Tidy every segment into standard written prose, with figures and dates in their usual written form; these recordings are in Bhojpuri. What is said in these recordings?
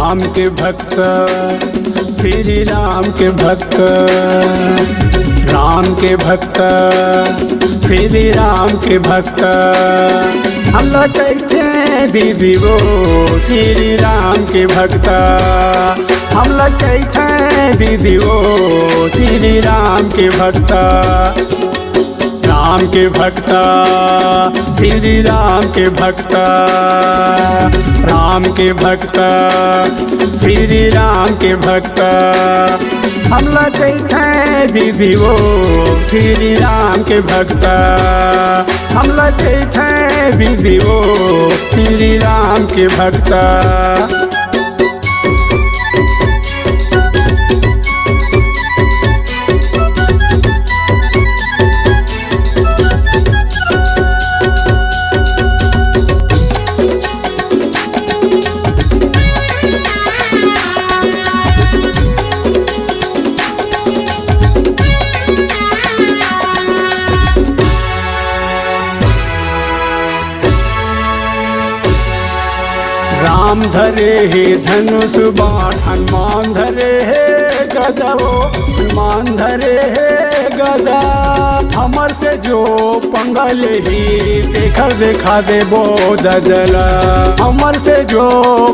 राम के भक्त, श्री राम के भक्त, राम के भक्त, श्री राम के भक्त। हम लोग कहते दीदी वो श्री राम के भक्त, हम लोग कहते दीदी वो श्री राम के भक्त। राम के भक्त, श्री राम के भक्त, राम के भक्त, श्री राम के भक्त। हम लोग कहते दीदी वो श्री राम के भक्त, हम लोग कहते दीदी वो श्री राम के भक्त। राम धरे हे धनुष बाण, हनुमान धरे हे गदा, वो हनुमान धरे हे गदा। हमर से जो पंगल ही देखर देखा दे बो दजला, हमर से जो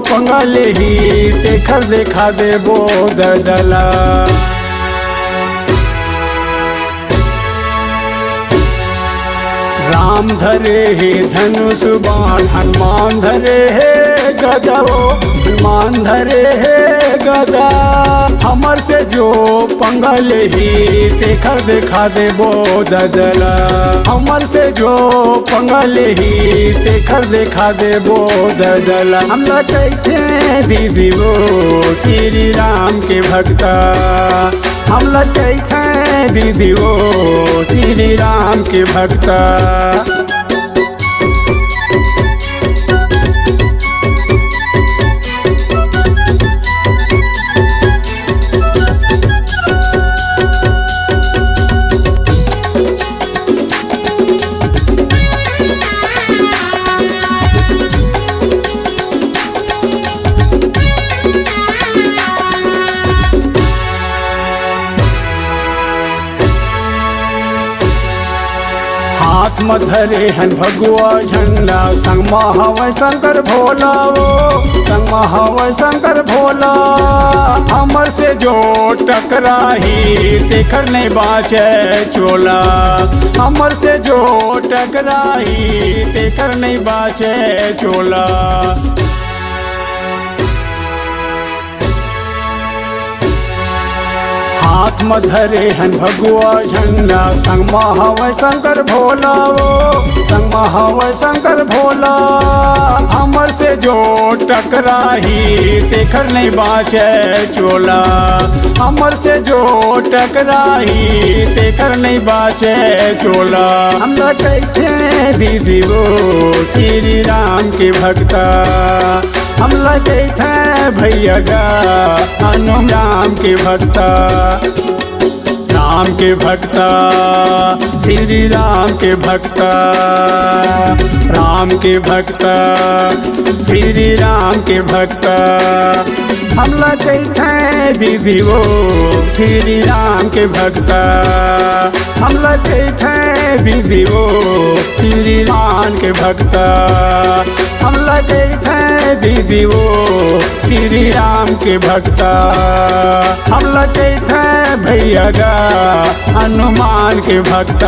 पंगल ही देखर देखा दे बो दजला। राम धरे हे धनुष बाण, हनुमान धरे हे गदा, वो हनुमान धरे हे गदा। हमर से जो पंगल ही देखर देखा दे बो दजला, हमर से जो पंगल ही देखर देखा दे बो दजला। हम लोग कहते दीदी वो श्री राम के भक्त, हम लोग कहते दीदी वो श्री राम के भक्त। हाथ में धरे हन भगवा झंडा, संग हवै शंकर भोला, वो संग हवै शंकर भोला। हमर से जो टकराही देखर नहीं बाचे चोला, हमर से जो टकराही देखर नहीं बाचे चोला। हाथ में धरे हन भगवा झंडा, संग हवै शंकर भोला, वो संग हवै शंकर भोला। हमर से जो टकराही देखर नहीं बाचे चोला, हमर से जो टकराही देखर नहीं बाचे चोला। हम लोग कहते दीदी वो श्री राम के भक्त, हम लोग कहते भैया गा हनुमान के भक्त। राम के भक्त, श्री राम के भक्त, राम के भक्त, श्री राम के भक्त। हम लोग कहते दीदी वो श्री राम के भक्त, हम लोग कहते दीदी वो श्री राम के भक्त। हम लोग कहते दीदी वो श्री राम के भक्त, हम लोग कहते भैया गा हनुमान के भक्त।